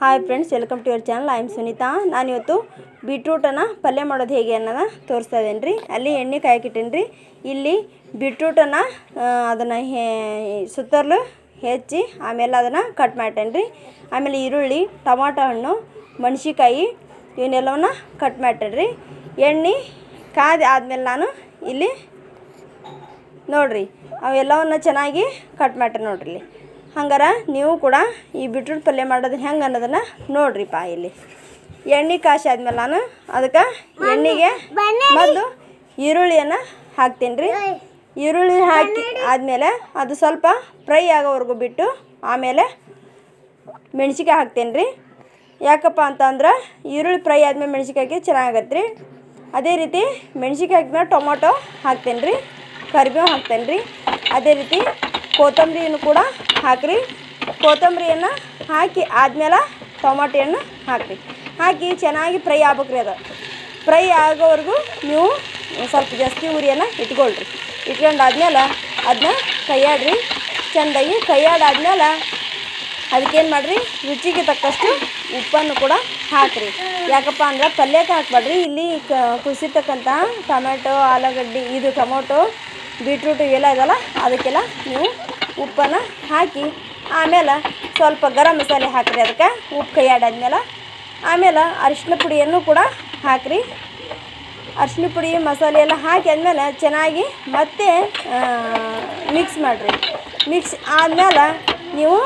Hi friends, welcome to your channel. I am Sunita. ನಾನು ಇವತ್ತು ಬೀಟ್ರೂಟನ್ನು ಪಲ್ಯ ಮಾಡೋದು ಹೇಗೆ ಅನ್ನೋದು ತೋರಿಸ್ತಾ ಇದ್ದೇನೆ ರೀ. ಅಲ್ಲಿ ಎಣ್ಣೆ ಕಾಯಕ್ಕಿಟ್ಟೇನಿ ರೀ. ಇಲ್ಲಿ ಬೀಟ್ರೂಟನ್ನು ಅದನ್ನು ಸುತ್ತಲೂ ಹೆಚ್ಚಿ ಆಮೇಲೆ ಅದನ್ನು ಕಟ್ ಮಾಡ್ತೇನೆ ರೀ. ಆಮೇಲೆ ಈರುಳ್ಳಿ, ಟೊಮಾಟೊ ಹಣ್ಣು, ಮೆಣಸಿನ್ಕಾಯಿ ಇವನ್ನೆಲ್ಲವನ್ನು ಕಟ್ ಮಾಡ್ತೇನೆ ರೀ. ಎಣ್ಣೆ ಕಾದು ಆದಮೇಲೆ ನಾನು ಇಲ್ಲಿ ನೋಡಿರಿ ಅವೆಲ್ಲವನ್ನು ಚೆನ್ನಾಗಿ ಕಟ್ ಮಾಡ್ತೇನೆ ನೋಡಿರಿ. ಇಲ್ಲಿ ಹಂಗಾರ ನೀವು ಕೂಡ ಈ ಬೀಟ್ರೂಟ್ ಪಲ್ಯ ಮಾಡೋದು ಹೆಂಗೆ ಅನ್ನೋದನ್ನು ನೋಡ್ರಿಪ್ಪ. ಇಲ್ಲಿ ಎಣ್ಣೆ ಕಾಸಿ ಆದ್ಮೇಲೆ ನಾನು ಅದಕ್ಕೆ ಎಣ್ಣೆಗೆ ಮೊದಲು ಈರುಳ್ಳಿಯನ್ನು ಹಾಕ್ತೀನಿ ರೀ. ಈರುಳ್ಳಿ ಹಾಕಿ ಆದಮೇಲೆ ಅದು ಸ್ವಲ್ಪ ಫ್ರೈ ಆಗೋವರೆಗೂ ಬಿಟ್ಟು ಆಮೇಲೆ ಮೆಣ್ಸಿನ್ಕಾಯಿ ಹಾಕ್ತೇನೆ ರೀ. ಯಾಕಪ್ಪ ಅಂತಂದ್ರೆ ಈರುಳ್ಳಿ ಫ್ರೈ ಆದಮೇಲೆ ಮೆಣ್ಸಿನ್ಕಾಯಿ ಚೆನ್ನಾಗತ್ತೆ ರೀ. ಅದೇ ರೀತಿ ಮೆಣ್ಸಿನ್ಕಾಯಿ ಹಾಕಿದ್ಮೇಲೆ ಟೊಮೊಟೊ ಹಾಕ್ತೇನೆ ರೀ, ಕರಿಬೇವು ಹಾಕ್ತೇನೆ ರೀ. ಅದೇ ರೀತಿ ಕೊತ್ತಂಬರಿಯನ್ನು ಕೂಡ ಹಾಕಿರಿ. ಕೊತ್ತಂಬರಿಯನ್ನು ಹಾಕಿ ಆದಮೇಲೆ ಟೊಮಾಟೊಯನ್ನು ಹಾಕಿರಿ. ಹಾಕಿ ಚೆನ್ನಾಗಿ ಫ್ರೈ ಆಗ್ಬೇಕ್ರಿ. ಅದು ಫ್ರೈ ಆಗೋವರೆಗೂ ನೀವು ಸ್ವಲ್ಪ ಜಾಸ್ತಿ ಉರಿಯನ್ನು ಇಟ್ಕೊಳ್ರಿ. ಇಟ್ಕೊಂಡಾದ್ಮೇಲೆ ಅದನ್ನ ಕೈಯಾಡ್ರಿ. ಚೆಂದಾಗಿ ಕೈಯಾಡಾದ್ಮೇಲೆ ಅದಕ್ಕೇನು ಮಾಡಿರಿ, ರುಚಿಗೆ ತಕ್ಕಷ್ಟು ಉಪ್ಪನ್ನು ಕೂಡ ಹಾಕಿರಿ. ಯಾಕಪ್ಪ ಅಂದ್ರೆ ಪಲ್ಯಕ್ಕೆ ಹಾಕ್ಬೇಡ್ರಿ. ಇಲ್ಲಿ ಕುಸಿತಕ್ಕಂಥ ಟೊಮೊಟೊ, ಟೊಮೊಟೊ, ಬೀಟ್ರೂಟ್ ಇವೆಲ್ಲ ಇದಲ್ಲ, ಅದಕ್ಕೆಲ್ಲ ನೀವು ಉಪ್ಪನ್ನು ಹಾಕಿ ಆಮೇಲೆ ಸ್ವಲ್ಪ ಗರಂ ಮಸಾಲೆ ಹಾಕಿರಿ. ಅದಕ್ಕೆ ಉಪ್ಪು ಕೈಯಾಡಾದ್ಮೇಲೆ ಆಮೇಲೆ ಅರಿಶಿನ ಪುಡಿಯನ್ನು ಕೂಡ ಹಾಕಿರಿ. ಅರಿಶಿನ ಪುಡಿ ಮಸಾಲೆ ಎಲ್ಲ ಹಾಕಿ ಆದಮೇಲೆ ಚೆನ್ನಾಗಿ ಮತ್ತೆ ಮಿಕ್ಸ್ ಮಾಡಿರಿ. ಮಿಕ್ಸ್ ಆದಮೇಲೆ ನೀವು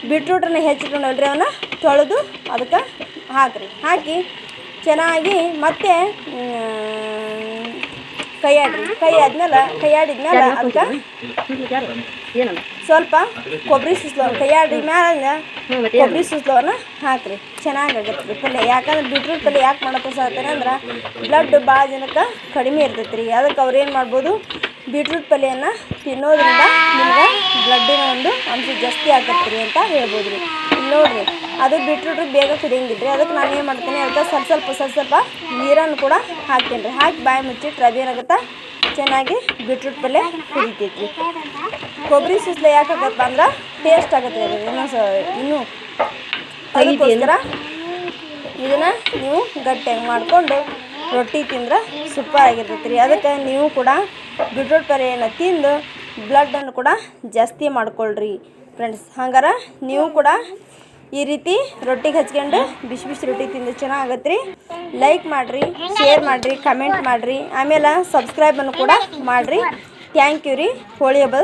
ಬೀಟ್ರೂಟನ್ನು ಹೆಚ್ಚಿಟ್ಕೊಂಡಲ್ರಿ ಅವನ್ನ ತೊಳೆದು ಅದಕ್ಕೆ ಹಾಕಿರಿ. ಹಾಕಿ ಚೆನ್ನಾಗಿ ಮತ್ತೆ ಕೈಯಾಡಿದ್ಮೇಲೆ ಅದಕ್ಕೆ ಸ್ವಲ್ಪ ಕೊಬ್ಬರಿ ಕೈಯಾಡಿ ಮ್ಯಾಲೆ ಕೊಬ್ಬರಿ ಸುಸ್ಲವನ್ನು ಹಾಕಿರಿ. ಚೆನ್ನಾಗಾಗತ್ತೆ ರೀ ಪಲ್ಯ. ಯಾಕಂದ್ರೆ ಬೀಟ್ರೂಟ್ ಪಲ್ಯ ಯಾಕೆ ಮಾಡೋಕೆ ಸಾಧ್ತಾನೆ ಅಂದ್ರೆ ಬ್ಲಡ್ ಭಾಳ ಜನಕ್ಕೆ ಕಡಿಮೆ ಇರ್ತೈತೆ ರೀ. ಅದಕ್ಕೆ ಅವ್ರು ಏನು ಮಾಡ್ಬೋದು, ಬೀಟ್ರೂಟ್ ಪಲ್ಯವನ್ನು ತಿನ್ನೋದ್ರಿಂದ ನಿಮ್ಗೆ ಬ್ಲಡ್ಡಿನ ಒಂದು ಅಂಶ ಜಾಸ್ತಿ ಆಗತ್ತೆ ರೀ ಅಂತ ಹೇಳ್ಬೋದು ರೀ. ನೋಡಿರಿ, ಅದು ಬೀಟ್ರೂಟ್ ಬೇಗ ಕುದಿಯಂಗಿಲ್ಲ ರೀ. ಅದಕ್ಕೆ ನಾನು ಏನು ಮಾಡ್ತೀನಿ, ಅದಕ್ಕೆ ಸ್ವಲ್ಪ ನೀರನ್ನು ಕೂಡ ಹಾಕ್ತೀನಿ ರೀ. ಹಾಕಿ ಬಾಯಿ ಮುಚ್ಚಿಟ್ರೆ ಅದೇನಾಗುತ್ತೆ, ಚೆನ್ನಾಗಿ ಬೀಟ್ರೂಟ್ ಪಲ್ಯ ಕುದಿತೈತಿ. ಕೊಬ್ಬರಿ ಸುಸ್ಲ ಯಾಕೆ ಆಗತ್ತಪ್ಪ ಅಂದ್ರೆ ಟೇಸ್ಟ್ ಆಗುತ್ತೆ ರೀ. ಇನ್ನೂ ಅದಕ್ಕೋಸ್ಕರ ಇದನ್ನು ನೀವು ಗಟ್ಟಿಯಾಗಿ ಮಾಡಿಕೊಂಡು ರೊಟ್ಟಿ ತಿಂದ್ರೆ ಸೂಪರ್ ಆಗಿರ್ತೈತೆ ರೀ. ಅದಕ್ಕೆ ನೀವು ಕೂಡ ಬೀಟ್ರೂಟ್ ಪಲ್ಯವನ್ನು ತಿಂದು ಬ್ಲಡ್ಡನ್ನು ಕೂಡ ಜಾಸ್ತಿ ಮಾಡ್ಕೊಳ್ರಿ ಫ್ರೆಂಡ್ಸ್. ಹಂಗಾರ ನೀವು ಕೂಡ ಈ ರೀತಿ ರೊಟ್ಟಿಗೆ ಹಚ್ಕೊಂಡು ಬಿಸಿ ಬಿಸಿ ರೊಟ್ಟಿ ತಿಂದು ಚೆನ್ನಾಗತ್ತೆ ರೀ. ಲೈಕ್ ಮಾಡಿರಿ, ಶೇರ್ ಮಾಡಿರಿ, ಕಮೆಂಟ್ ಮಾಡಿರಿ, ಆಮೇಲೆ ಸಬ್ಸ್ಕ್ರೈಬನ್ನು ಕೂಡ ಮಾಡಿರಿ. ಥ್ಯಾಂಕ್ ಯು ರೀ. ಹೋಳಿ ಹಬ್ಬದ